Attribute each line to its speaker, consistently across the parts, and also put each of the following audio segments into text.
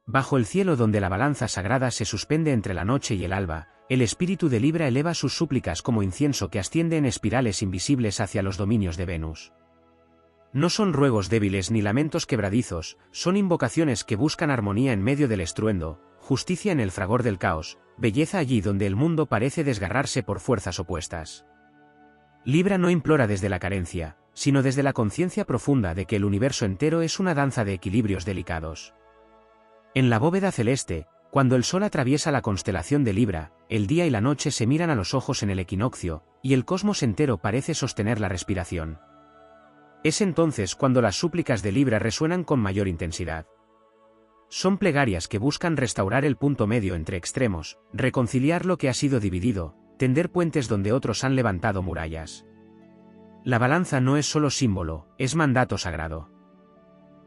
Speaker 1: Bajo el cielo donde la balanza sagrada se suspende entre la noche y el alba, el espíritu de Libra eleva sus súplicas como incienso que asciende en espirales invisibles hacia los dominios de Venus. No son ruegos débiles ni lamentos quebradizos, son invocaciones que buscan armonía en medio del estruendo, justicia en el fragor del caos, belleza allí donde el mundo parece desgarrarse por fuerzas opuestas. Libra no implora desde la carencia, sino desde la conciencia profunda de que el universo entero es una danza de equilibrios delicados. En la bóveda celeste, cuando el sol atraviesa la constelación de Libra, el día y la noche se miran a los ojos en el equinoccio, y el cosmos entero parece sostener la respiración. Es entonces cuando las súplicas de Libra resuenan con mayor intensidad. Son plegarias que buscan restaurar el punto medio entre extremos, reconciliar lo que ha sido dividido, tender puentes donde otros han levantado murallas. La balanza no es solo símbolo, es mandato sagrado.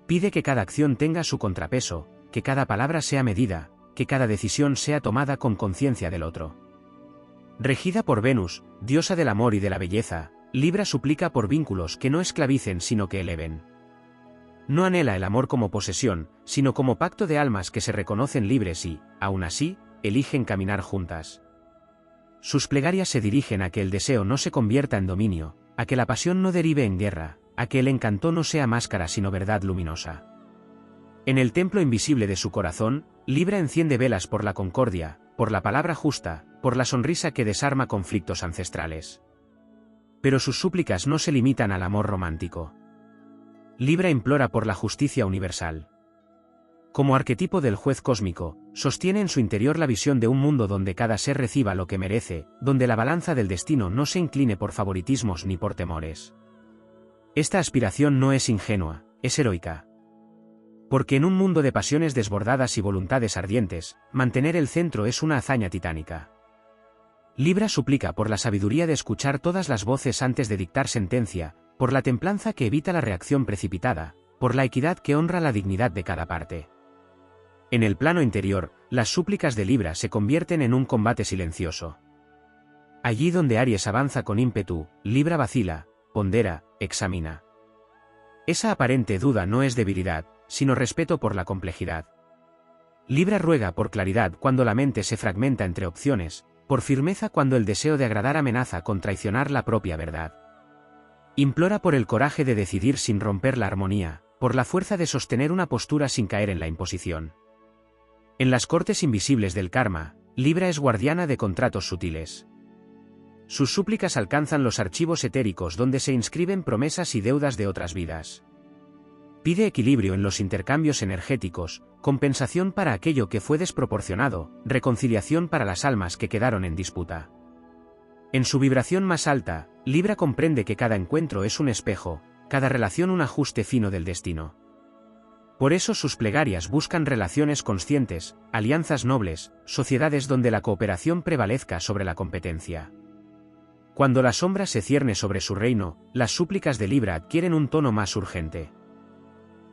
Speaker 1: Pide que cada acción tenga su contrapeso, que cada palabra sea medida, que cada decisión sea tomada con conciencia del otro. Regida por Venus, diosa del amor y de la belleza, Libra suplica por vínculos que no esclavicen sino que eleven. No anhela el amor como posesión, sino como pacto de almas que se reconocen libres y, aún así, eligen caminar juntas. Sus plegarias se dirigen a que el deseo no se convierta en dominio, a que la pasión no derive en guerra, a que el encanto no sea máscara sino verdad luminosa. En el templo invisible de su corazón, Libra enciende velas por la concordia, por la palabra justa, por la sonrisa que desarma conflictos ancestrales. Pero sus súplicas no se limitan al amor romántico. Libra implora por la justicia universal. Como arquetipo del juez cósmico, sostiene en su interior la visión de un mundo donde cada ser reciba lo que merece, donde la balanza del destino no se incline por favoritismos ni por temores. Esta aspiración no es ingenua, es heroica. Porque en un mundo de pasiones desbordadas y voluntades ardientes, mantener el centro es una hazaña titánica. Libra suplica por la sabiduría de escuchar todas las voces antes de dictar sentencia, por la templanza que evita la reacción precipitada, por la equidad que honra la dignidad de cada parte. En el plano interior, las súplicas de Libra se convierten en un combate silencioso. Allí donde Aries avanza con ímpetu, Libra vacila, pondera, examina. Esa aparente duda no es debilidad, sino respeto por la complejidad. Libra ruega por claridad cuando la mente se fragmenta entre opciones, por firmeza cuando el deseo de agradar amenaza con traicionar la propia verdad. Implora por el coraje de decidir sin romper la armonía, por la fuerza de sostener una postura sin caer en la imposición. En las cortes invisibles del karma, Libra es guardiana de contratos sutiles. Sus súplicas alcanzan los archivos etéricos donde se inscriben promesas y deudas de otras vidas. Pide equilibrio en los intercambios energéticos, compensación para aquello que fue desproporcionado, reconciliación para las almas que quedaron en disputa. En su vibración más alta, Libra comprende que cada encuentro es un espejo, cada relación un ajuste fino del destino. Por eso sus plegarias buscan relaciones conscientes, alianzas nobles, sociedades donde la cooperación prevalezca sobre la competencia. Cuando la sombra se cierne sobre su reino, las súplicas de Libra adquieren un tono más urgente.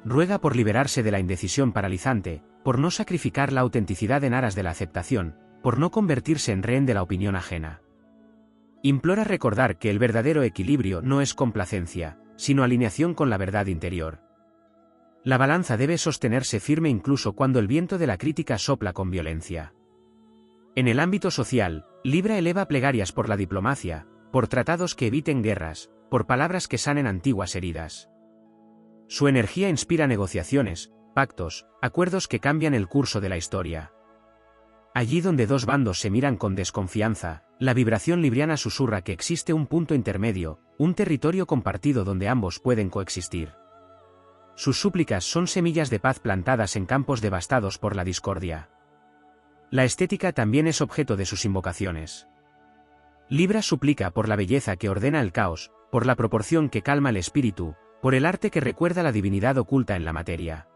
Speaker 1: Ruega por liberarse de la indecisión paralizante, por no sacrificar la autenticidad en aras de la aceptación, por no convertirse en rehén de la opinión ajena. Implora recordar que el verdadero equilibrio no es complacencia, sino alineación con la verdad interior. La balanza debe sostenerse firme incluso cuando el viento de la crítica sopla con violencia. En el ámbito social, Libra eleva plegarias por la diplomacia, por tratados que eviten guerras, por palabras que sanen antiguas heridas. Su energía inspira negociaciones, pactos, acuerdos que cambian el curso de la historia. Allí donde dos bandos se miran con desconfianza, la vibración libriana susurra que existe un punto intermedio, un territorio compartido donde ambos pueden coexistir. Sus súplicas son semillas de paz plantadas en campos devastados por la discordia. La estética también es objeto de sus invocaciones. Libra suplica por la belleza que ordena el caos, por la proporción que calma el espíritu, por el arte que recuerda la divinidad oculta en la materia.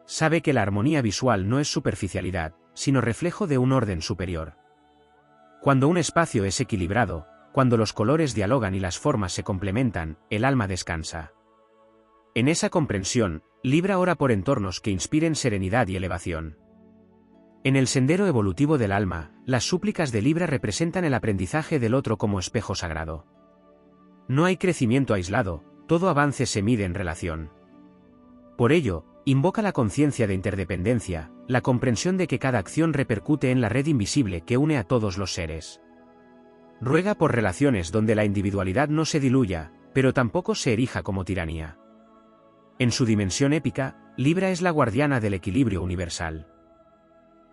Speaker 1: Sabe que la armonía visual no es superficialidad, sino reflejo de un orden superior. Cuando un espacio es equilibrado, cuando los colores dialogan y las formas se complementan, el alma descansa. En esa comprensión, Libra ora por entornos que inspiren serenidad y elevación. En el sendero evolutivo del alma, las súplicas de Libra representan el aprendizaje del otro como espejo sagrado. No hay crecimiento aislado, todo avance se mide en relación. Por ello, Invoca la conciencia de interdependencia, la comprensión de que cada acción repercute en la red invisible que une a todos los seres. Ruega por relaciones donde la individualidad no se diluya, pero tampoco se erija como tiranía. En su dimensión épica, Libra es la guardiana del equilibrio universal.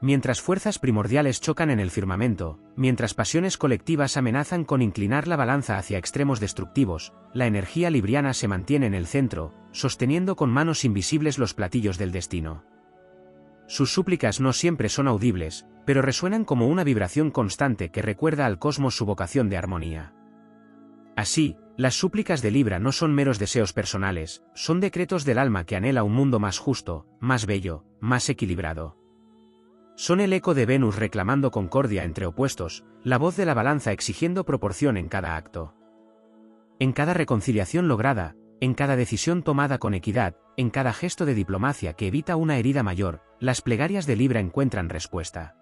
Speaker 1: Mientras fuerzas primordiales chocan en el firmamento, mientras pasiones colectivas amenazan con inclinar la balanza hacia extremos destructivos, la energía libriana se mantiene en el centro, sosteniendo con manos invisibles los platillos del destino. Sus súplicas no siempre son audibles, pero resuenan como una vibración constante que recuerda al cosmos su vocación de armonía. Así, las súplicas de Libra no son meros deseos personales, son decretos del alma que anhela un mundo más justo, más bello, más equilibrado. Son el eco de Venus reclamando concordia entre opuestos, la voz de la balanza exigiendo proporción en cada acto. En cada reconciliación lograda, en cada decisión tomada con equidad, en cada gesto de diplomacia que evita una herida mayor, las plegarias de Libra encuentran respuesta.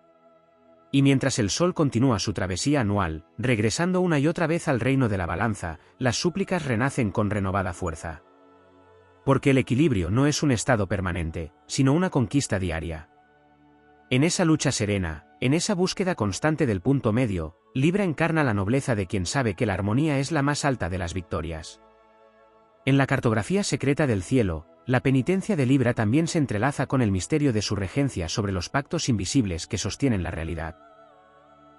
Speaker 1: Y mientras el Sol continúa su travesía anual, regresando una y otra vez al reino de la balanza, las súplicas renacen con renovada fuerza. Porque el equilibrio no es un estado permanente, sino una conquista diaria. En esa lucha serena, en esa búsqueda constante del punto medio, Libra encarna la nobleza de quien sabe que la armonía es la más alta de las victorias. En la cartografía secreta del cielo, la penitencia de Libra también se entrelaza con el misterio de su regencia sobre los pactos invisibles que sostienen la realidad.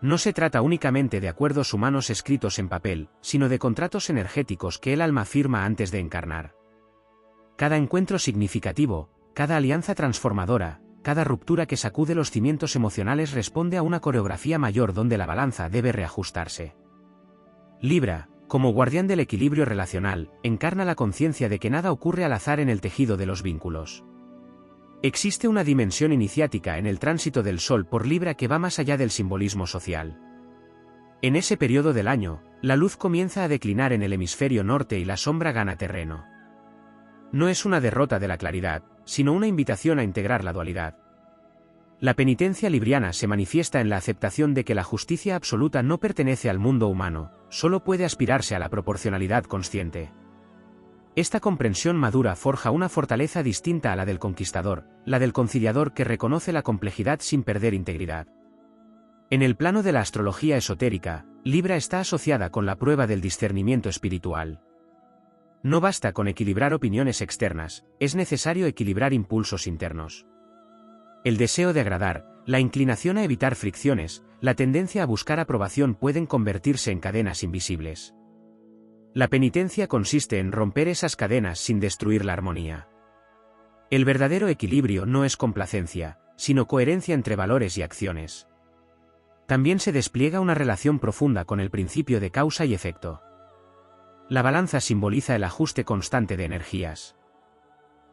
Speaker 1: No se trata únicamente de acuerdos humanos escritos en papel, sino de contratos energéticos que el alma firma antes de encarnar. Cada encuentro significativo, cada alianza transformadora, cada ruptura que sacude los cimientos emocionales responde a una coreografía mayor donde la balanza debe reajustarse. Libra, como guardián del equilibrio relacional, encarna la conciencia de que nada ocurre al azar en el tejido de los vínculos. Existe una dimensión iniciática en el tránsito del Sol por Libra que va más allá del simbolismo social. En ese periodo del año, la luz comienza a declinar en el hemisferio norte y la sombra gana terreno. No es una derrota de la claridad, sino una invitación a integrar la dualidad. La penitencia libriana se manifiesta en la aceptación de que la justicia absoluta no pertenece al mundo humano, solo puede aspirarse a la proporcionalidad consciente. Esta comprensión madura forja una fortaleza distinta a la del conquistador, la del conciliador que reconoce la complejidad sin perder integridad. En el plano de la astrología esotérica, Libra está asociada con la prueba del discernimiento espiritual. No basta con equilibrar opiniones externas, es necesario equilibrar impulsos internos. El deseo de agradar, la inclinación a evitar fricciones, la tendencia a buscar aprobación pueden convertirse en cadenas invisibles. La penitencia consiste en romper esas cadenas sin destruir la armonía. El verdadero equilibrio no es complacencia, sino coherencia entre valores y acciones. También se despliega una relación profunda con el principio de causa y efecto. La balanza simboliza el ajuste constante de energías.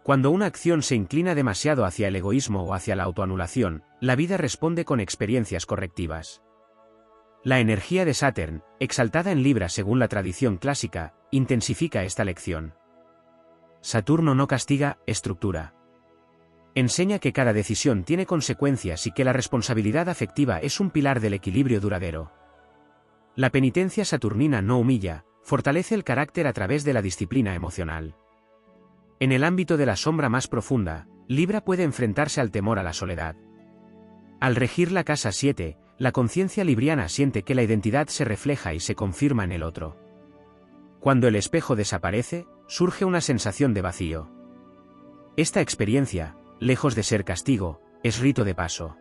Speaker 1: Cuando una acción se inclina demasiado hacia el egoísmo o hacia la autoanulación, la vida responde con experiencias correctivas. La energía de Saturn, exaltada en Libra según la tradición clásica, intensifica esta lección. Saturno no castiga, estructura. Enseña que cada decisión tiene consecuencias y que la responsabilidad afectiva es un pilar del equilibrio duradero. La penitencia saturnina no humilla, fortalece el carácter a través de la disciplina emocional. En el ámbito de la sombra más profunda, Libra puede enfrentarse al temor a la soledad. Al regir la casa 7, la conciencia libriana siente que la identidad se refleja y se confirma en el otro. Cuando el espejo desaparece, surge una sensación de vacío. Esta experiencia, lejos de ser castigo, es rito de paso.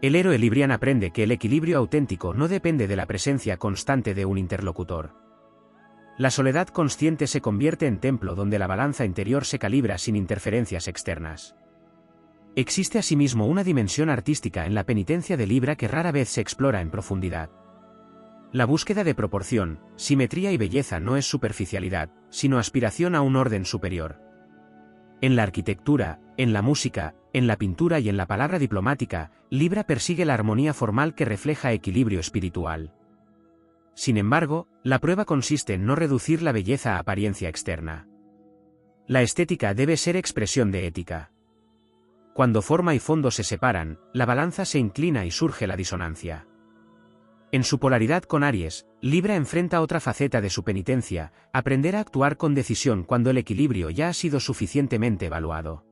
Speaker 1: El héroe libriano aprende que el equilibrio auténtico no depende de la presencia constante de un interlocutor. La soledad consciente se convierte en templo donde la balanza interior se calibra sin interferencias externas. Existe asimismo una dimensión artística en la penitencia de Libra que rara vez se explora en profundidad. La búsqueda de proporción, simetría y belleza no es superficialidad, sino aspiración a un orden superior. En la arquitectura, en la música, en la pintura y en la palabra diplomática, Libra persigue la armonía formal que refleja equilibrio espiritual. Sin embargo, la prueba consiste en no reducir la belleza a apariencia externa. La estética debe ser expresión de ética. Cuando forma y fondo se separan, la balanza se inclina y surge la disonancia. En su polaridad con Aries, Libra enfrenta otra faceta de su penitencia, aprender a actuar con decisión cuando el equilibrio ya ha sido suficientemente evaluado.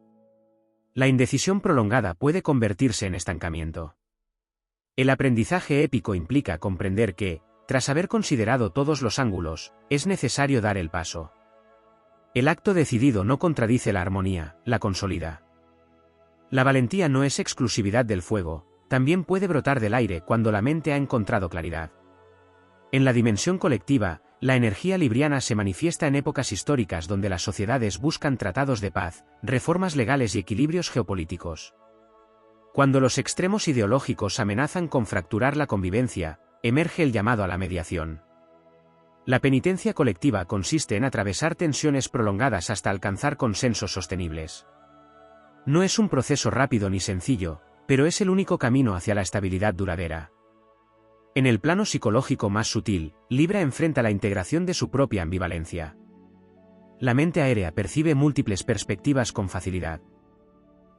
Speaker 1: La indecisión prolongada puede convertirse en estancamiento. El aprendizaje épico implica comprender que, tras haber considerado todos los ángulos, es necesario dar el paso. El acto decidido no contradice la armonía, la consolida. La valentía no es exclusividad del fuego, también puede brotar del aire cuando la mente ha encontrado claridad. En la dimensión colectiva, la energía libriana se manifiesta en épocas históricas donde las sociedades buscan tratados de paz, reformas legales y equilibrios geopolíticos. Cuando los extremos ideológicos amenazan con fracturar la convivencia, emerge el llamado a la mediación. La penitencia colectiva consiste en atravesar tensiones prolongadas hasta alcanzar consensos sostenibles. No es un proceso rápido ni sencillo, pero es el único camino hacia la estabilidad duradera. En el plano psicológico más sutil, Libra enfrenta la integración de su propia ambivalencia. La mente aérea percibe múltiples perspectivas con facilidad.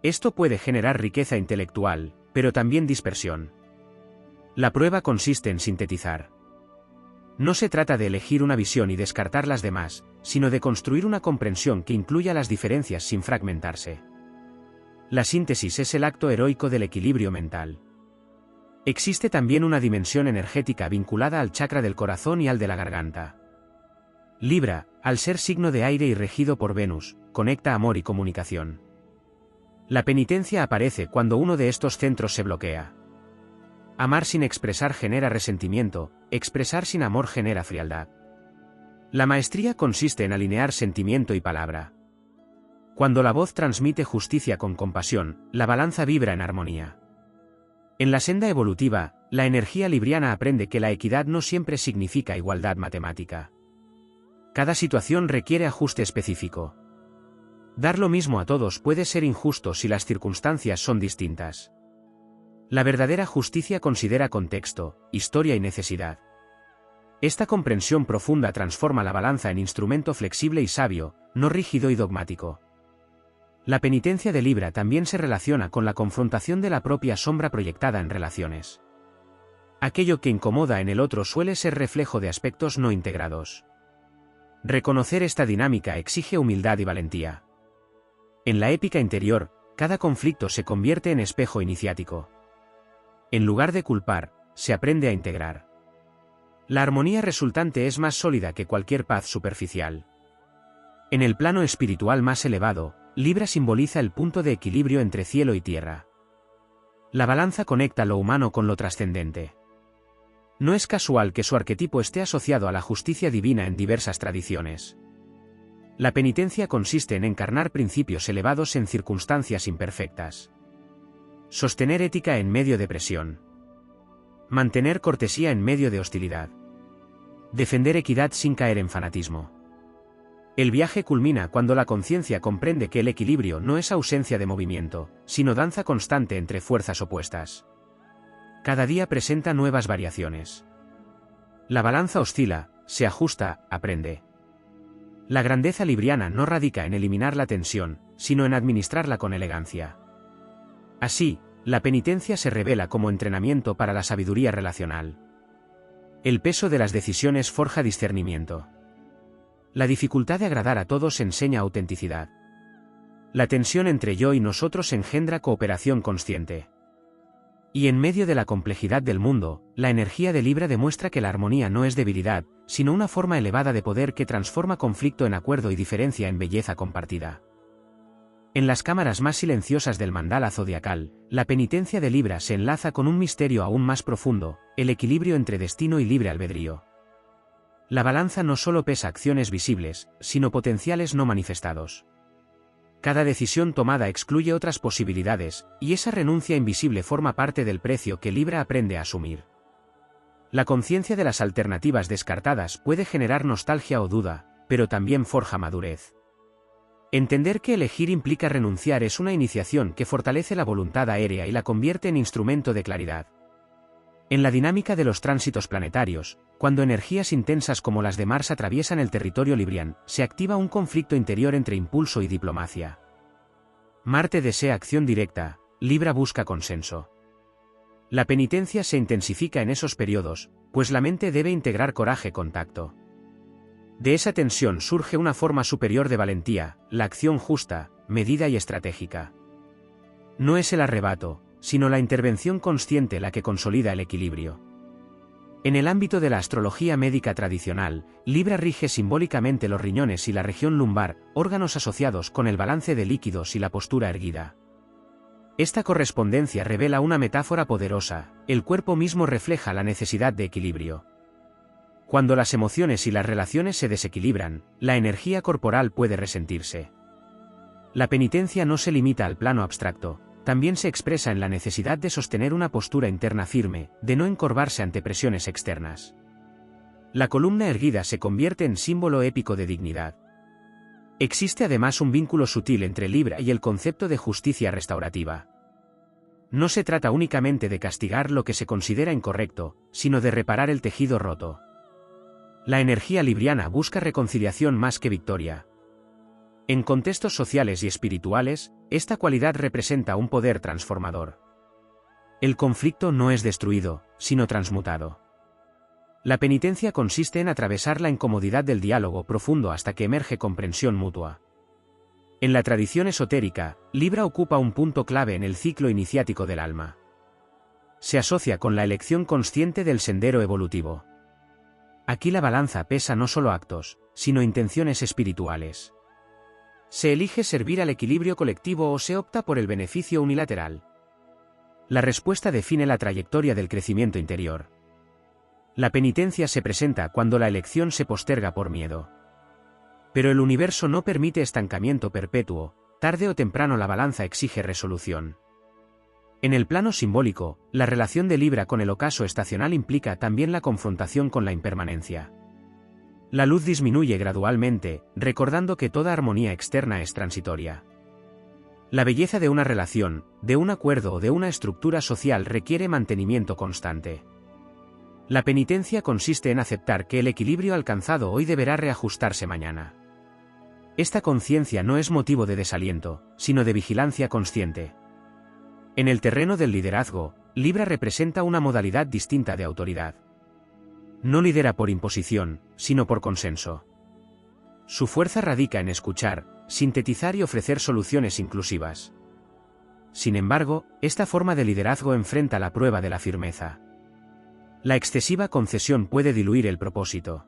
Speaker 1: Esto puede generar riqueza intelectual, pero también dispersión. La prueba consiste en sintetizar. No se trata de elegir una visión y descartar las demás, sino de construir una comprensión que incluya las diferencias sin fragmentarse. La síntesis es el acto heroico del equilibrio mental. Existe también una dimensión energética vinculada al chakra del corazón y al de la garganta. Libra, al ser signo de aire y regido por Venus, conecta amor y comunicación. La penitencia aparece cuando uno de estos centros se bloquea. Amar sin expresar genera resentimiento, expresar sin amor genera frialdad. La maestría consiste en alinear sentimiento y palabra. Cuando la voz transmite justicia con compasión, la balanza vibra en armonía. En la senda evolutiva, la energía libriana aprende que la equidad no siempre significa igualdad matemática. Cada situación requiere ajuste específico. Dar lo mismo a todos puede ser injusto si las circunstancias son distintas. La verdadera justicia considera contexto, historia y necesidad. Esta comprensión profunda transforma la balanza en instrumento flexible y sabio, no rígido y dogmático. La penitencia de Libra también se relaciona con la confrontación de la propia sombra proyectada en relaciones. Aquello que incomoda en el otro suele ser reflejo de aspectos no integrados. Reconocer esta dinámica exige humildad y valentía. En la épica interior, cada conflicto se convierte en espejo iniciático. En lugar de culpar, se aprende a integrar. La armonía resultante es más sólida que cualquier paz superficial. En el plano espiritual más elevado, Libra simboliza el punto de equilibrio entre cielo y tierra. La balanza conecta lo humano con lo trascendente. No es casual que su arquetipo esté asociado a la justicia divina en diversas tradiciones. La penitencia consiste en encarnar principios elevados en circunstancias imperfectas. Sostener ética en medio de presión. Mantener cortesía en medio de hostilidad. Defender equidad sin caer en fanatismo. El viaje culmina cuando la conciencia comprende que el equilibrio no es ausencia de movimiento, sino danza constante entre fuerzas opuestas. Cada día presenta nuevas variaciones. La balanza oscila, se ajusta, aprende. La grandeza libriana no radica en eliminar la tensión, sino en administrarla con elegancia. Así, la penitencia se revela como entrenamiento para la sabiduría relacional. El peso de las decisiones forja discernimiento. La dificultad de agradar a todos enseña autenticidad. La tensión entre yo y nosotros engendra cooperación consciente. Y en medio de la complejidad del mundo, la energía de Libra demuestra que la armonía no es debilidad, sino una forma elevada de poder que transforma conflicto en acuerdo y diferencia en belleza compartida. En las cámaras más silenciosas del mandala zodiacal, la penitencia de Libra se enlaza con un misterio aún más profundo, el equilibrio entre destino y libre albedrío. La balanza no solo pesa acciones visibles, sino potenciales no manifestados. Cada decisión tomada excluye otras posibilidades, y esa renuncia invisible forma parte del precio que Libra aprende a asumir. La conciencia de las alternativas descartadas puede generar nostalgia o duda, pero también forja madurez. Entender que elegir implica renunciar es una iniciación que fortalece la voluntad aérea y la convierte en instrumento de claridad. En la dinámica de los tránsitos planetarios, cuando energías intensas como las de Mars atraviesan el territorio librián, se activa un conflicto interior entre impulso y diplomacia. Marte desea acción directa, Libra busca consenso. La penitencia se intensifica en esos periodos, pues la mente debe integrar coraje con tacto. De esa tensión surge una forma superior de valentía, la acción justa, medida y estratégica. No es el arrebato, sino la intervención consciente la que consolida el equilibrio. En el ámbito de la astrología médica tradicional, Libra rige simbólicamente los riñones y la región lumbar, órganos asociados con el balance de líquidos y la postura erguida. Esta correspondencia revela una metáfora poderosa: el cuerpo mismo refleja la necesidad de equilibrio. Cuando las emociones y las relaciones se desequilibran, la energía corporal puede resentirse. La penitencia no se limita al plano abstracto, también se expresa en la necesidad de sostener una postura interna firme, de no encorvarse ante presiones externas. La columna erguida se convierte en símbolo épico de dignidad. Existe además un vínculo sutil entre Libra y el concepto de justicia restaurativa. No se trata únicamente de castigar lo que se considera incorrecto, sino de reparar el tejido roto. La energía libriana busca reconciliación más que victoria. En contextos sociales y espirituales, esta cualidad representa un poder transformador. El conflicto no es destruido, sino transmutado. La penitencia consiste en atravesar la incomodidad del diálogo profundo hasta que emerge comprensión mutua. En la tradición esotérica, Libra ocupa un punto clave en el ciclo iniciático del alma. Se asocia con la elección consciente del sendero evolutivo. Aquí la balanza pesa no solo actos, sino intenciones espirituales. ¿Se elige servir al equilibrio colectivo o se opta por el beneficio unilateral? La respuesta define la trayectoria del crecimiento interior. La penitencia se presenta cuando la elección se posterga por miedo. Pero el universo no permite estancamiento perpetuo, tarde o temprano la balanza exige resolución. En el plano simbólico, la relación de Libra con el ocaso estacional implica también la confrontación con la impermanencia. La luz disminuye gradualmente, recordando que toda armonía externa es transitoria. La belleza de una relación, de un acuerdo o de una estructura social requiere mantenimiento constante. La penitencia consiste en aceptar que el equilibrio alcanzado hoy deberá reajustarse mañana. Esta conciencia no es motivo de desaliento, sino de vigilancia consciente. En el terreno del liderazgo, Libra representa una modalidad distinta de autoridad. No lidera por imposición, sino por consenso. Su fuerza radica en escuchar, sintetizar y ofrecer soluciones inclusivas. Sin embargo, esta forma de liderazgo enfrenta la prueba de la firmeza. La excesiva concesión puede diluir el propósito.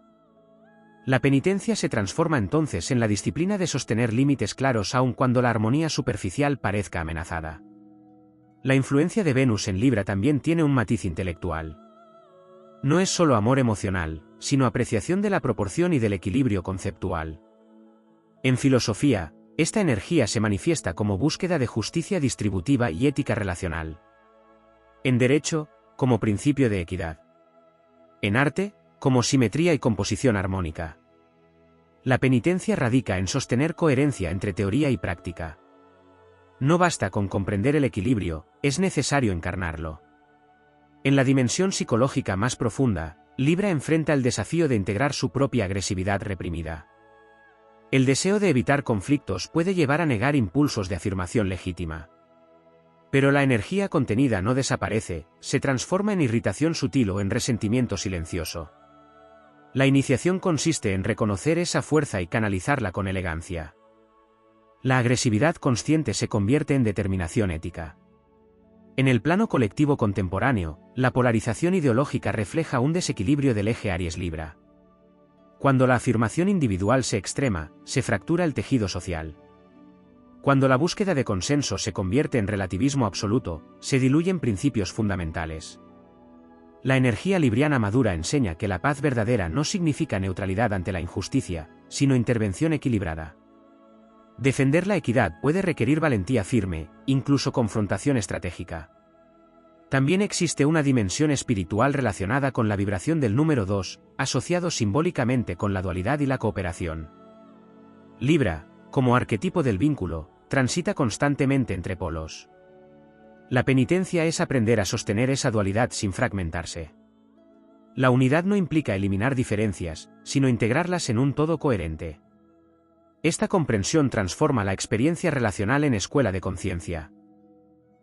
Speaker 1: La penitencia se transforma entonces en la disciplina de sostener límites claros aun cuando la armonía superficial parezca amenazada. La influencia de Venus en Libra también tiene un matiz intelectual. No es solo amor emocional, sino apreciación de la proporción y del equilibrio conceptual. En filosofía, esta energía se manifiesta como búsqueda de justicia distributiva y ética relacional. En derecho, como principio de equidad. En arte, como simetría y composición armónica. La penitencia radica en sostener coherencia entre teoría y práctica. No basta con comprender el equilibrio, es necesario encarnarlo. En la dimensión psicológica más profunda, Libra enfrenta el desafío de integrar su propia agresividad reprimida. El deseo de evitar conflictos puede llevar a negar impulsos de afirmación legítima. Pero la energía contenida no desaparece, se transforma en irritación sutil o en resentimiento silencioso. La iniciación consiste en reconocer esa fuerza y canalizarla con elegancia. La agresividad consciente se convierte en determinación ética. En el plano colectivo contemporáneo, la polarización ideológica refleja un desequilibrio del eje Aries-Libra. Cuando la afirmación individual se extrema, se fractura el tejido social. Cuando la búsqueda de consenso se convierte en relativismo absoluto, se diluyen principios fundamentales. La energía libriana madura enseña que la paz verdadera no significa neutralidad ante la injusticia, sino intervención equilibrada. Defender la equidad puede requerir valentía firme, incluso confrontación estratégica. También existe una dimensión espiritual relacionada con la vibración del número 2, asociado simbólicamente con la dualidad y la cooperación. Libra, como arquetipo del vínculo, transita constantemente entre polos. La penitencia es aprender a sostener esa dualidad sin fragmentarse. La unidad no implica eliminar diferencias, sino integrarlas en un todo coherente. Esta comprensión transforma la experiencia relacional en escuela de conciencia.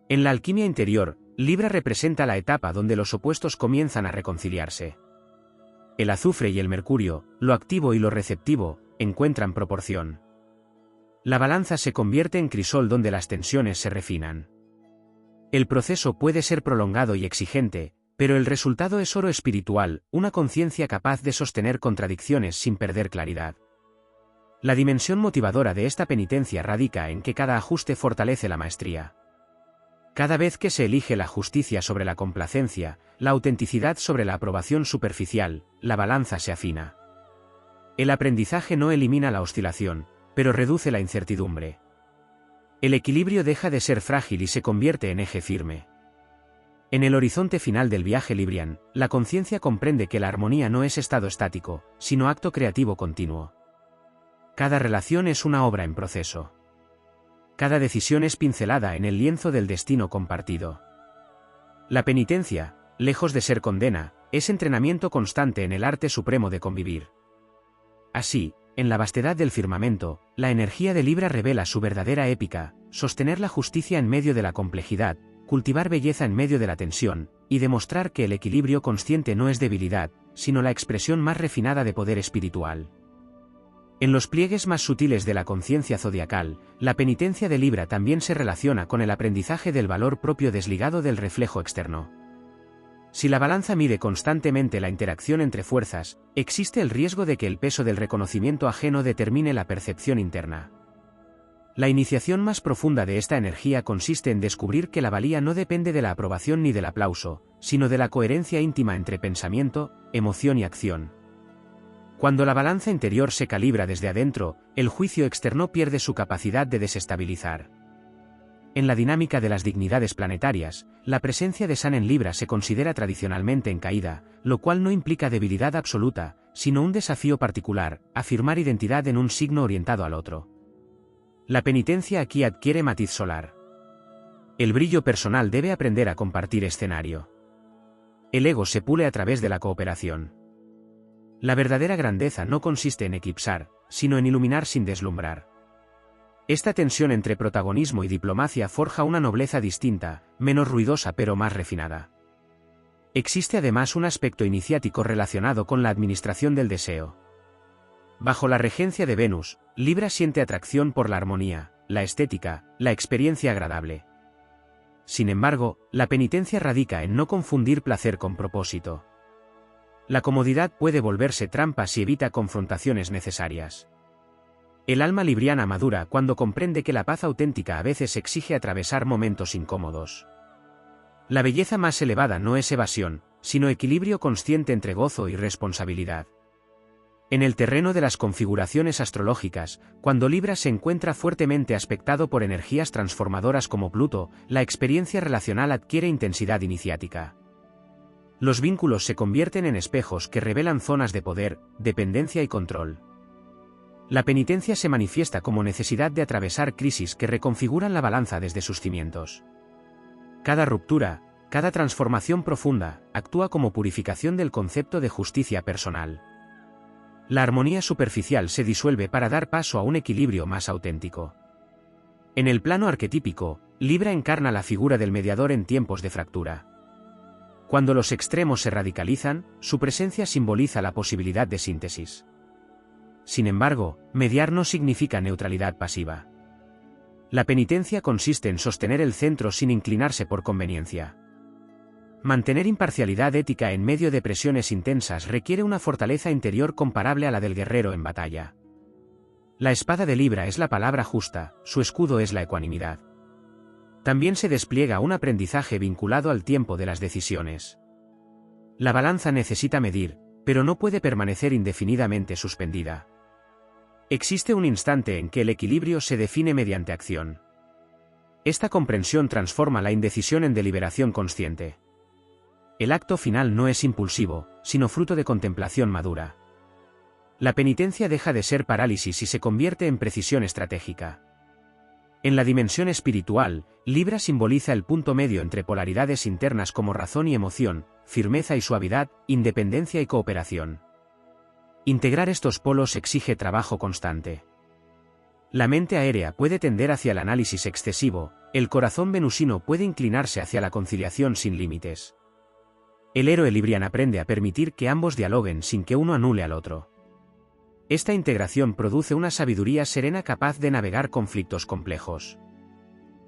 Speaker 1: En la alquimia interior, Libra representa la etapa donde los opuestos comienzan a reconciliarse. El azufre y el mercurio, lo activo y lo receptivo, encuentran proporción. La balanza se convierte en crisol donde las tensiones se refinan. El proceso puede ser prolongado y exigente, pero el resultado es oro espiritual, una conciencia capaz de sostener contradicciones sin perder claridad. La dimensión motivadora de esta penitencia radica en que cada ajuste fortalece la maestría. Cada vez que se elige la justicia sobre la complacencia, la autenticidad sobre la aprobación superficial, la balanza se afina. El aprendizaje no elimina la oscilación, pero reduce la incertidumbre. El equilibrio deja de ser frágil y se convierte en eje firme. En el horizonte final del viaje librian, la conciencia comprende que la armonía no es estado estático, sino acto creativo continuo. Cada relación es una obra en proceso. Cada decisión es pincelada en el lienzo del destino compartido. La penitencia, lejos de ser condena, es entrenamiento constante en el arte supremo de convivir. Así, en la vastedad del firmamento, la energía de Libra revela su verdadera épica, sostener la justicia en medio de la complejidad, cultivar belleza en medio de la tensión, y demostrar que el equilibrio consciente no es debilidad, sino la expresión más refinada de poder espiritual. En los pliegues más sutiles de la conciencia zodiacal, la penitencia de Libra también se relaciona con el aprendizaje del valor propio desligado del reflejo externo. Si la balanza mide constantemente la interacción entre fuerzas, existe el riesgo de que el peso del reconocimiento ajeno determine la percepción interna. La iniciación más profunda de esta energía consiste en descubrir que la valía no depende de la aprobación ni del aplauso, sino de la coherencia íntima entre pensamiento, emoción y acción. Cuando la balanza interior se calibra desde adentro, el juicio externo pierde su capacidad de desestabilizar. En la dinámica de las dignidades planetarias, la presencia de Sun en Libra se considera tradicionalmente en caída, lo cual no implica debilidad absoluta, sino un desafío particular, afirmar identidad en un signo orientado al otro. La penitencia aquí adquiere matiz solar. El brillo personal debe aprender a compartir escenario. El ego se pule a través de la cooperación. La verdadera grandeza no consiste en eclipsar, sino en iluminar sin deslumbrar. Esta tensión entre protagonismo y diplomacia forja una nobleza distinta, menos ruidosa pero más refinada. Existe además un aspecto iniciático relacionado con la administración del deseo. Bajo la regencia de Venus, Libra siente atracción por la armonía, la estética, la experiencia agradable. Sin embargo, la penitencia radica en no confundir placer con propósito. La comodidad puede volverse trampa si evita confrontaciones necesarias. El alma libriana madura cuando comprende que la paz auténtica a veces exige atravesar momentos incómodos. La belleza más elevada no es evasión, sino equilibrio consciente entre gozo y responsabilidad. En el terreno de las configuraciones astrológicas, cuando Libra se encuentra fuertemente aspectado por energías transformadoras como Pluto, la experiencia relacional adquiere intensidad iniciática. Los vínculos se convierten en espejos que revelan zonas de poder, dependencia y control. La penitencia se manifiesta como necesidad de atravesar crisis que reconfiguran la balanza desde sus cimientos. Cada ruptura, cada transformación profunda, actúa como purificación del concepto de justicia personal. La armonía superficial se disuelve para dar paso a un equilibrio más auténtico. En el plano arquetípico, Libra encarna la figura del mediador en tiempos de fractura. Cuando los extremos se radicalizan, su presencia simboliza la posibilidad de síntesis. Sin embargo, mediar no significa neutralidad pasiva. La penitencia consiste en sostener el centro sin inclinarse por conveniencia. Mantener imparcialidad ética en medio de presiones intensas requiere una fortaleza interior comparable a la del guerrero en batalla. La espada de Libra es la palabra justa, su escudo es la ecuanimidad. También se despliega un aprendizaje vinculado al tiempo de las decisiones. La balanza necesita medir, pero no puede permanecer indefinidamente suspendida. Existe un instante en que el equilibrio se define mediante acción. Esta comprensión transforma la indecisión en deliberación consciente. El acto final no es impulsivo, sino fruto de contemplación madura. La penitencia deja de ser parálisis y se convierte en precisión estratégica. En la dimensión espiritual, Libra simboliza el punto medio entre polaridades internas como razón y emoción, firmeza y suavidad, independencia y cooperación. Integrar estos polos exige trabajo constante. La mente aérea puede tender hacia el análisis excesivo, el corazón venusino puede inclinarse hacia la conciliación sin límites. El héroe librian aprende a permitir que ambos dialoguen sin que uno anule al otro. Esta integración produce una sabiduría serena capaz de navegar conflictos complejos.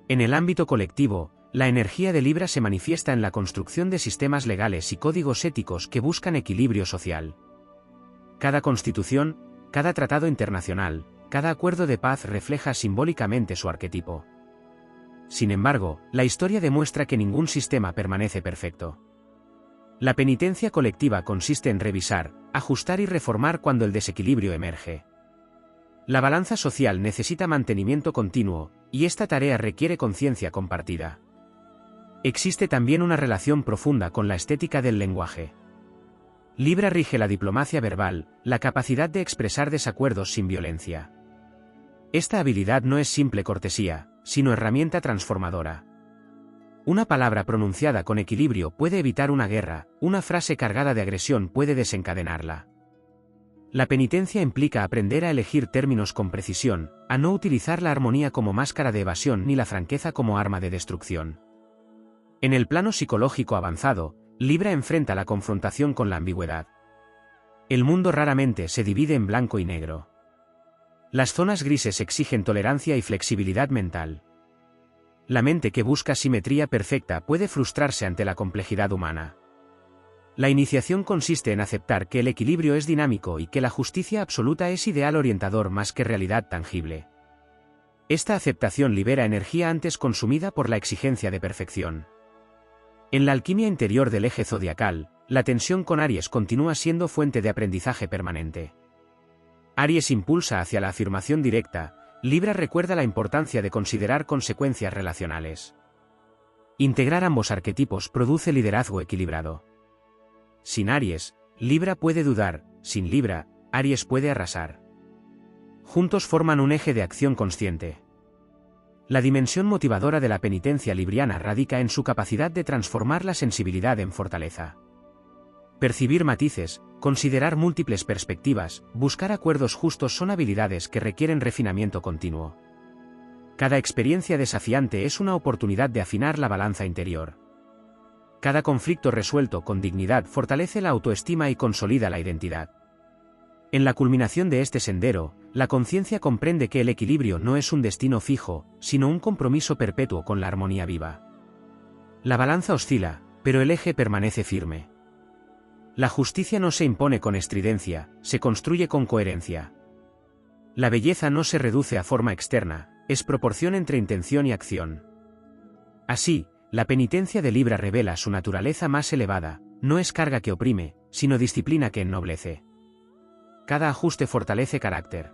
Speaker 1: En el ámbito colectivo, la energía de Libra se manifiesta en la construcción de sistemas legales y códigos éticos que buscan equilibrio social. Cada constitución, cada tratado internacional, cada acuerdo de paz refleja simbólicamente su arquetipo. Sin embargo, la historia demuestra que ningún sistema permanece perfecto. La penitencia colectiva consiste en revisar, ajustar y reformar cuando el desequilibrio emerge. La balanza social necesita mantenimiento continuo, y esta tarea requiere conciencia compartida. Existe también una relación profunda con la estética del lenguaje. Libra rige la diplomacia verbal, la capacidad de expresar desacuerdos sin violencia. Esta habilidad no es simple cortesía, sino herramienta transformadora. Una palabra pronunciada con equilibrio puede evitar una guerra, una frase cargada de agresión puede desencadenarla. La penitencia implica aprender a elegir términos con precisión, a no utilizar la armonía como máscara de evasión ni la franqueza como arma de destrucción. En el plano psicológico avanzado, Libra enfrenta la confrontación con la ambigüedad. El mundo raramente se divide en blanco y negro. Las zonas grises exigen tolerancia y flexibilidad mental. La mente que busca simetría perfecta puede frustrarse ante la complejidad humana. La iniciación consiste en aceptar que el equilibrio es dinámico y que la justicia absoluta es ideal orientador más que realidad tangible. Esta aceptación libera energía antes consumida por la exigencia de perfección. En la alquimia interior del eje zodiacal, la tensión con Aries continúa siendo fuente de aprendizaje permanente. Aries impulsa hacia la afirmación directa, Libra recuerda la importancia de considerar consecuencias relacionales. Integrar ambos arquetipos produce liderazgo equilibrado. Sin Aries, Libra puede dudar, sin Libra, Aries puede arrasar. Juntos forman un eje de acción consciente. La dimensión motivadora de la penitencia libriana radica en su capacidad de transformar la sensibilidad en fortaleza. Percibir matices, considerar múltiples perspectivas, buscar acuerdos justos son habilidades que requieren refinamiento continuo. Cada experiencia desafiante es una oportunidad de afinar la balanza interior. Cada conflicto resuelto con dignidad fortalece la autoestima y consolida la identidad. En la culminación de este sendero, la conciencia comprende que el equilibrio no es un destino fijo, sino un compromiso perpetuo con la armonía viva. La balanza oscila, pero el eje permanece firme. La justicia no se impone con estridencia, se construye con coherencia. La belleza no se reduce a forma externa, es proporción entre intención y acción. Así, la penitencia de Libra revela su naturaleza más elevada, no es carga que oprime, sino disciplina que ennoblece. Cada ajuste fortalece carácter.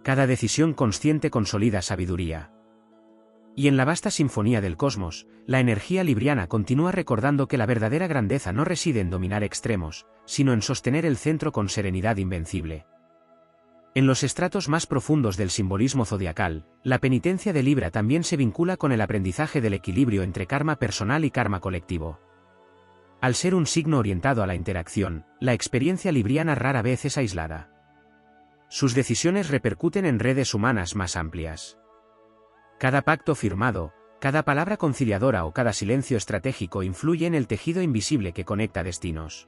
Speaker 1: Cada decisión consciente consolida sabiduría. Y en la vasta sinfonía del cosmos, la energía libriana continúa recordando que la verdadera grandeza no reside en dominar extremos, sino en sostener el centro con serenidad invencible. En los estratos más profundos del simbolismo zodiacal, la penitencia de Libra también se vincula con el aprendizaje del equilibrio entre karma personal y karma colectivo. Al ser un signo orientado a la interacción, la experiencia libriana rara vez es aislada. Sus decisiones repercuten en redes humanas más amplias. Cada pacto firmado, cada palabra conciliadora o cada silencio estratégico influye en el tejido invisible que conecta destinos.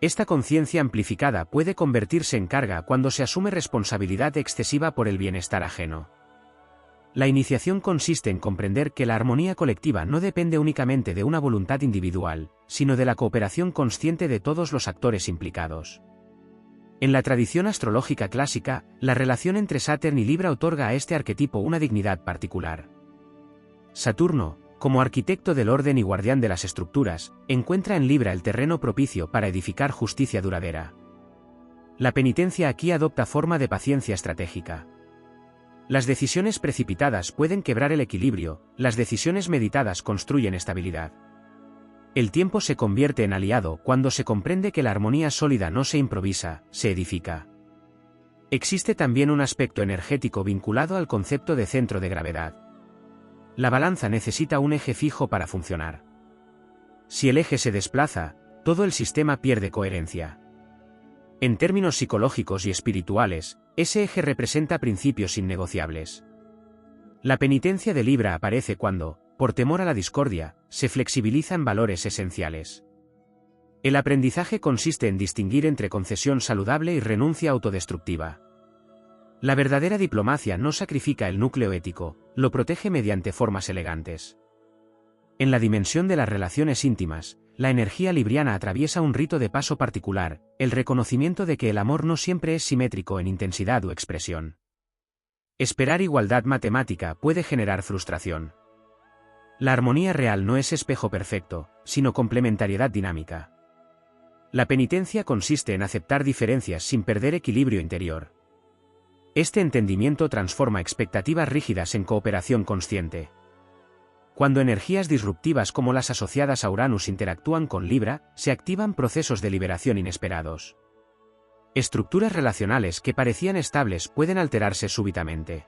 Speaker 1: Esta conciencia amplificada puede convertirse en carga cuando se asume responsabilidad excesiva por el bienestar ajeno. La iniciación consiste en comprender que la armonía colectiva no depende únicamente de una voluntad individual, sino de la cooperación consciente de todos los actores implicados. En la tradición astrológica clásica, la relación entre Saturn y Libra otorga a este arquetipo una dignidad particular. Saturno, como arquitecto del orden y guardián de las estructuras, encuentra en Libra el terreno propicio para edificar justicia duradera. La penitencia aquí adopta forma de paciencia estratégica. Las decisiones precipitadas pueden quebrar el equilibrio, las decisiones meditadas construyen estabilidad. El tiempo se convierte en aliado cuando se comprende que la armonía sólida no se improvisa, se edifica. Existe también un aspecto energético vinculado al concepto de centro de gravedad. La balanza necesita un eje fijo para funcionar. Si el eje se desplaza, todo el sistema pierde coherencia. En términos psicológicos y espirituales, ese eje representa principios innegociables. La penitencia de Libra aparece cuando, por temor a la discordia, se flexibilizan valores esenciales. El aprendizaje consiste en distinguir entre concesión saludable y renuncia autodestructiva. La verdadera diplomacia no sacrifica el núcleo ético, lo protege mediante formas elegantes. En la dimensión de las relaciones íntimas, la energía libriana atraviesa un rito de paso particular, el reconocimiento de que el amor no siempre es simétrico en intensidad o expresión. Esperar igualdad matemática puede generar frustración. La armonía real no es espejo perfecto, sino complementariedad dinámica. La penitencia consiste en aceptar diferencias sin perder equilibrio interior. Este entendimiento transforma expectativas rígidas en cooperación consciente. Cuando energías disruptivas como las asociadas a Uranus interactúan con Libra, se activan procesos de liberación inesperados. Estructuras relacionales que parecían estables pueden alterarse súbitamente.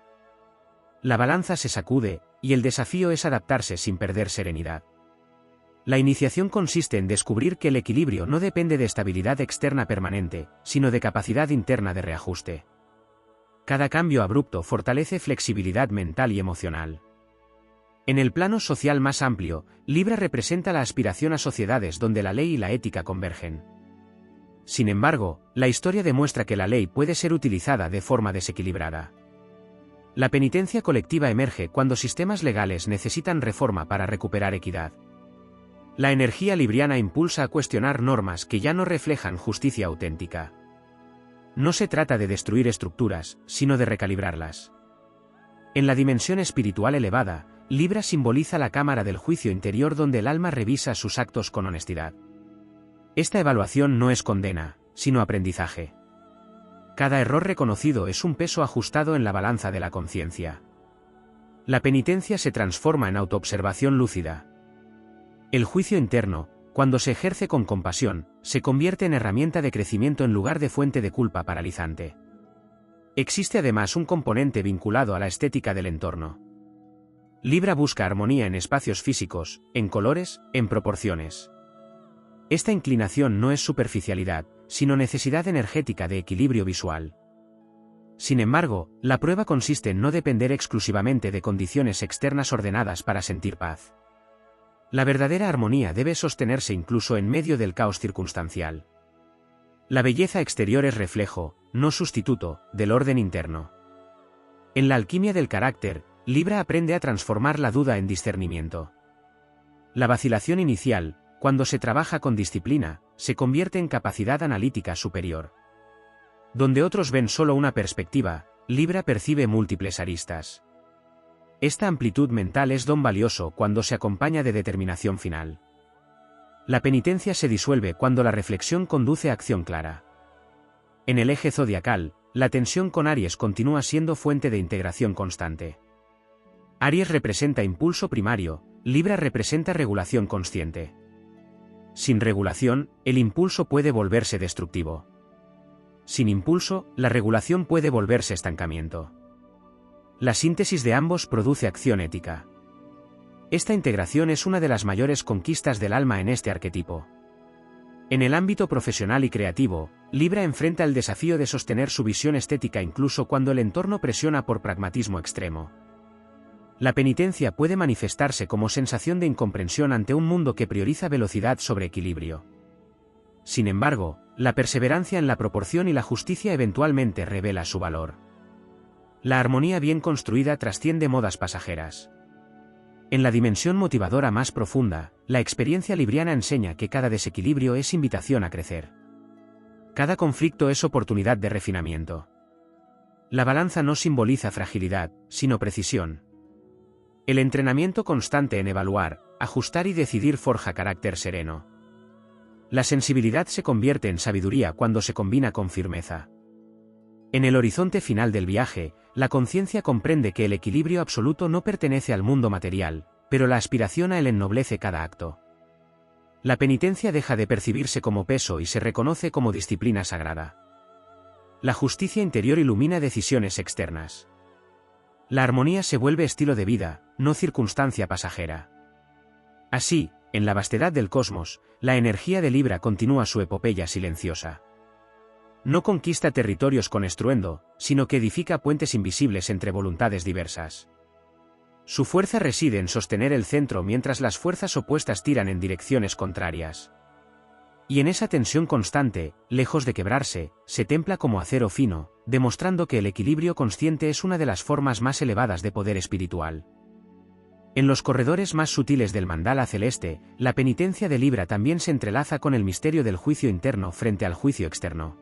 Speaker 1: La balanza se sacude, y el desafío es adaptarse sin perder serenidad. La iniciación consiste en descubrir que el equilibrio no depende de estabilidad externa permanente, sino de capacidad interna de reajuste. Cada cambio abrupto fortalece flexibilidad mental y emocional. En el plano social más amplio, Libra representa la aspiración a sociedades donde la ley y la ética convergen. Sin embargo, la historia demuestra que la ley puede ser utilizada de forma desequilibrada. La penitencia colectiva emerge cuando sistemas legales necesitan reforma para recuperar equidad. La energía libriana impulsa a cuestionar normas que ya no reflejan justicia auténtica. No se trata de destruir estructuras, sino de recalibrarlas. En la dimensión espiritual elevada, Libra simboliza la cámara del juicio interior donde el alma revisa sus actos con honestidad. Esta evaluación no es condena, sino aprendizaje. Cada error reconocido es un peso ajustado en la balanza de la conciencia. La penitencia se transforma en autoobservación lúcida. El juicio interno, cuando se ejerce con compasión, se convierte en herramienta de crecimiento en lugar de fuente de culpa paralizante. Existe además un componente vinculado a la estética del entorno. Libra busca armonía en espacios físicos, en colores, en proporciones. Esta inclinación no es superficialidad, sino necesidad energética de equilibrio visual. Sin embargo, la prueba consiste en no depender exclusivamente de condiciones externas ordenadas para sentir paz. La verdadera armonía debe sostenerse incluso en medio del caos circunstancial. La belleza exterior es reflejo, no sustituto, del orden interno. En la alquimia del carácter, Libra aprende a transformar la duda en discernimiento. La vacilación inicial, cuando se trabaja con disciplina, se convierte en capacidad analítica superior. Donde otros ven solo una perspectiva, Libra percibe múltiples aristas. Esta amplitud mental es don valioso cuando se acompaña de determinación final. La penitencia se disuelve cuando la reflexión conduce a acción clara. En el eje zodiacal, la tensión con Aries continúa siendo fuente de integración constante. Aries representa impulso primario, Libra representa regulación consciente. Sin regulación, el impulso puede volverse destructivo. Sin impulso, la regulación puede volverse estancamiento. La síntesis de ambos produce acción ética. Esta integración es una de las mayores conquistas del alma en este arquetipo. En el ámbito profesional y creativo, Libra enfrenta el desafío de sostener su visión estética incluso cuando el entorno presiona por pragmatismo extremo. La penitencia puede manifestarse como sensación de incomprensión ante un mundo que prioriza velocidad sobre equilibrio. Sin embargo, la perseverancia en la proporción y la justicia eventualmente revela su valor. La armonía bien construida trasciende modas pasajeras. En la dimensión motivadora más profunda, la experiencia libriana enseña que cada desequilibrio es invitación a crecer. Cada conflicto es oportunidad de refinamiento. La balanza no simboliza fragilidad, sino precisión. El entrenamiento constante en evaluar, ajustar y decidir forja carácter sereno. La sensibilidad se convierte en sabiduría cuando se combina con firmeza. En el horizonte final del viaje, la conciencia comprende que el equilibrio absoluto no pertenece al mundo material, pero la aspiración a él ennoblece cada acto. La penitencia deja de percibirse como peso y se reconoce como disciplina sagrada. La justicia interior ilumina decisiones externas. La armonía se vuelve estilo de vida, no circunstancia pasajera. Así, en la vastedad del cosmos, la energía de Libra continúa su epopeya silenciosa. No conquista territorios con estruendo, sino que edifica puentes invisibles entre voluntades diversas. Su fuerza reside en sostener el centro mientras las fuerzas opuestas tiran en direcciones contrarias. Y en esa tensión constante, lejos de quebrarse, se templa como acero fino, demostrando que el equilibrio consciente es una de las formas más elevadas de poder espiritual. En los corredores más sutiles del mandala celeste, la penitencia de Libra también se entrelaza con el misterio del juicio interno frente al juicio externo.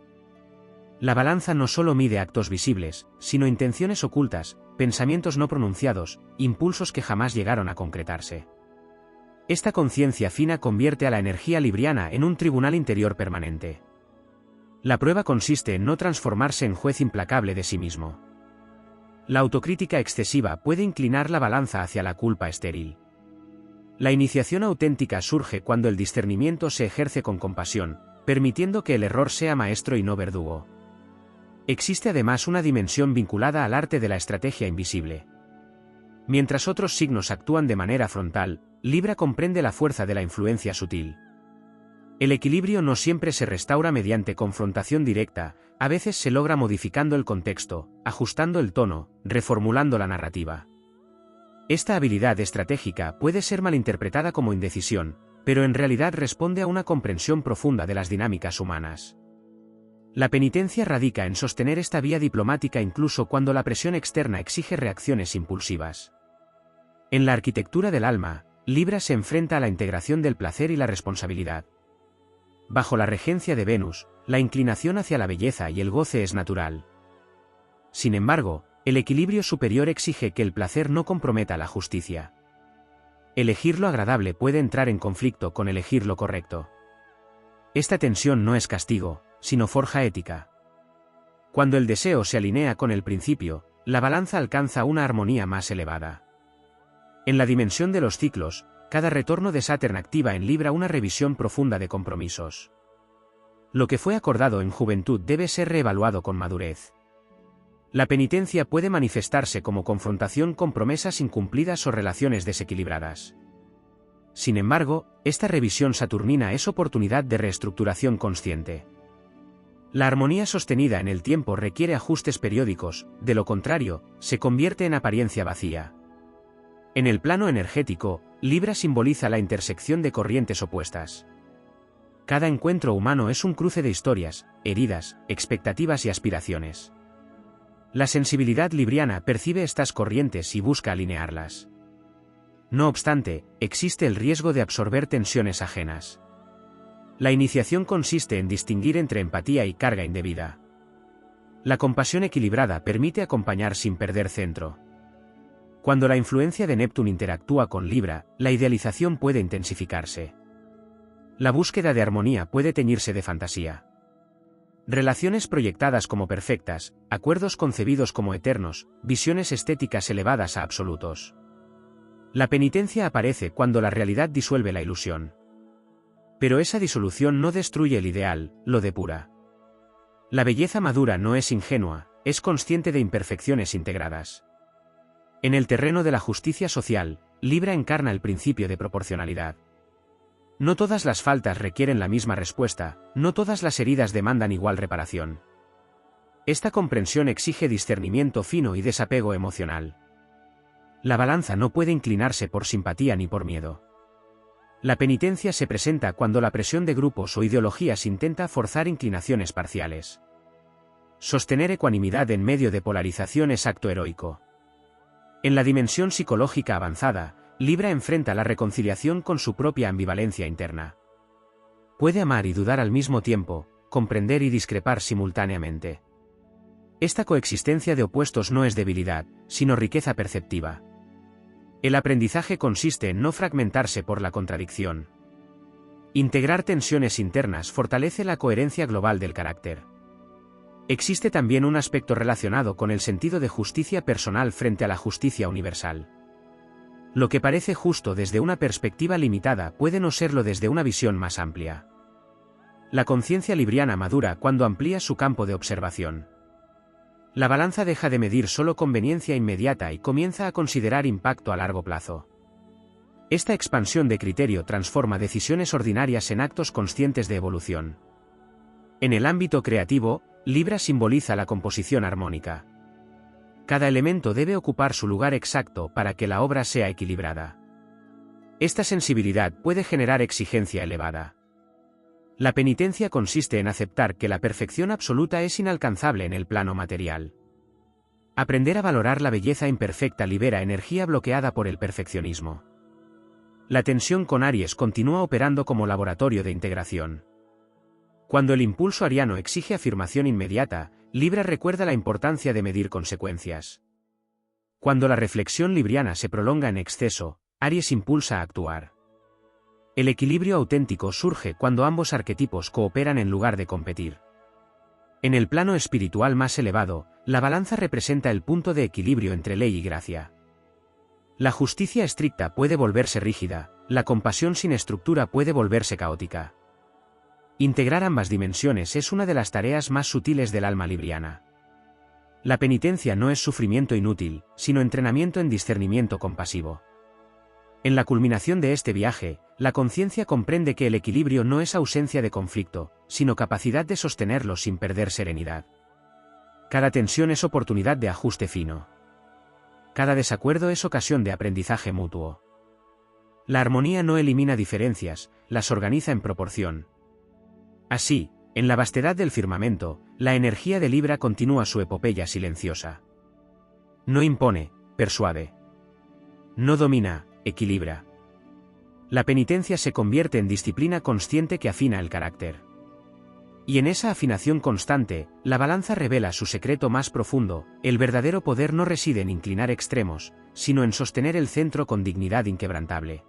Speaker 1: La balanza no solo mide actos visibles, sino intenciones ocultas, pensamientos no pronunciados, impulsos que jamás llegaron a concretarse. Esta conciencia fina convierte a la energía libriana en un tribunal interior permanente. La prueba consiste en no transformarse en juez implacable de sí mismo. La autocrítica excesiva puede inclinar la balanza hacia la culpa estéril. La iniciación auténtica surge cuando el discernimiento se ejerce con compasión, permitiendo que el error sea maestro y no verdugo. Existe además una dimensión vinculada al arte de la estrategia invisible. Mientras otros signos actúan de manera frontal, Libra comprende la fuerza de la influencia sutil. El equilibrio no siempre se restaura mediante confrontación directa, a veces se logra modificando el contexto, ajustando el tono, reformulando la narrativa. Esta habilidad estratégica puede ser malinterpretada como indecisión, pero en realidad responde a una comprensión profunda de las dinámicas humanas. La penitencia radica en sostener esta vía diplomática incluso cuando la presión externa exige reacciones impulsivas. En la arquitectura del alma, Libra se enfrenta a la integración del placer y la responsabilidad. Bajo la regencia de Venus, la inclinación hacia la belleza y el goce es natural. Sin embargo, el equilibrio superior exige que el placer no comprometa la justicia. Elegir lo agradable puede entrar en conflicto con elegir lo correcto. Esta tensión no es castigo, sino forja ética. Cuando el deseo se alinea con el principio, la balanza alcanza una armonía más elevada. En la dimensión de los ciclos, cada retorno de Saturn activa en Libra una revisión profunda de compromisos. Lo que fue acordado en juventud debe ser reevaluado con madurez. La penitencia puede manifestarse como confrontación con promesas incumplidas o relaciones desequilibradas. Sin embargo, esta revisión saturnina es oportunidad de reestructuración consciente. La armonía sostenida en el tiempo requiere ajustes periódicos, de lo contrario, se convierte en apariencia vacía. En el plano energético, Libra simboliza la intersección de corrientes opuestas. Cada encuentro humano es un cruce de historias, heridas, expectativas y aspiraciones. La sensibilidad libriana percibe estas corrientes y busca alinearlas. No obstante, existe el riesgo de absorber tensiones ajenas. La iniciación consiste en distinguir entre empatía y carga indebida. La compasión equilibrada permite acompañar sin perder centro. Cuando la influencia de Neptuno interactúa con Libra, la idealización puede intensificarse. La búsqueda de armonía puede teñirse de fantasía. Relaciones proyectadas como perfectas, acuerdos concebidos como eternos, visiones estéticas elevadas a absolutos. La penitencia aparece cuando la realidad disuelve la ilusión. Pero esa disolución no destruye el ideal, lo depura. La belleza madura no es ingenua, es consciente de imperfecciones integradas. En el terreno de la justicia social, Libra encarna el principio de proporcionalidad. No todas las faltas requieren la misma respuesta, no todas las heridas demandan igual reparación. Esta comprensión exige discernimiento fino y desapego emocional. La balanza no puede inclinarse por simpatía ni por miedo. La penitencia se presenta cuando la presión de grupos o ideologías intenta forzar inclinaciones parciales. Sostener ecuanimidad en medio de polarización es acto heroico. En la dimensión psicológica avanzada, Libra enfrenta la reconciliación con su propia ambivalencia interna. Puede amar y dudar al mismo tiempo, comprender y discrepar simultáneamente. Esta coexistencia de opuestos no es debilidad, sino riqueza perceptiva. El aprendizaje consiste en no fragmentarse por la contradicción. Integrar tensiones internas fortalece la coherencia global del carácter. Existe también un aspecto relacionado con el sentido de justicia personal frente a la justicia universal. Lo que parece justo desde una perspectiva limitada puede no serlo desde una visión más amplia. La conciencia libriana madura cuando amplía su campo de observación. La balanza deja de medir solo conveniencia inmediata y comienza a considerar impacto a largo plazo. Esta expansión de criterio transforma decisiones ordinarias en actos conscientes de evolución. En el ámbito creativo, Libra simboliza la composición armónica. Cada elemento debe ocupar su lugar exacto para que la obra sea equilibrada. Esta sensibilidad puede generar exigencia elevada. La penitencia consiste en aceptar que la perfección absoluta es inalcanzable en el plano material. Aprender a valorar la belleza imperfecta libera energía bloqueada por el perfeccionismo. La tensión con Aries continúa operando como laboratorio de integración. Cuando el impulso ariano exige afirmación inmediata, Libra recuerda la importancia de medir consecuencias. Cuando la reflexión libriana se prolonga en exceso, Aries impulsa a actuar. El equilibrio auténtico surge cuando ambos arquetipos cooperan en lugar de competir. En el plano espiritual más elevado, la balanza representa el punto de equilibrio entre ley y gracia. La justicia estricta puede volverse rígida, la compasión sin estructura puede volverse caótica. Integrar ambas dimensiones es una de las tareas más sutiles del alma libriana. La penitencia no es sufrimiento inútil, sino entrenamiento en discernimiento compasivo. En la culminación de este viaje, la conciencia comprende que el equilibrio no es ausencia de conflicto, sino capacidad de sostenerlo sin perder serenidad. Cada tensión es oportunidad de ajuste fino. Cada desacuerdo es ocasión de aprendizaje mutuo. La armonía no elimina diferencias, las organiza en proporción. Así, en la vastedad del firmamento, la energía de Libra continúa su epopeya silenciosa. No impone, persuade. No domina, equilibra. La penitencia se convierte en disciplina consciente que afina el carácter. Y en esa afinación constante, la balanza revela su secreto más profundo: el verdadero poder no reside en inclinar extremos, sino en sostener el centro con dignidad inquebrantable.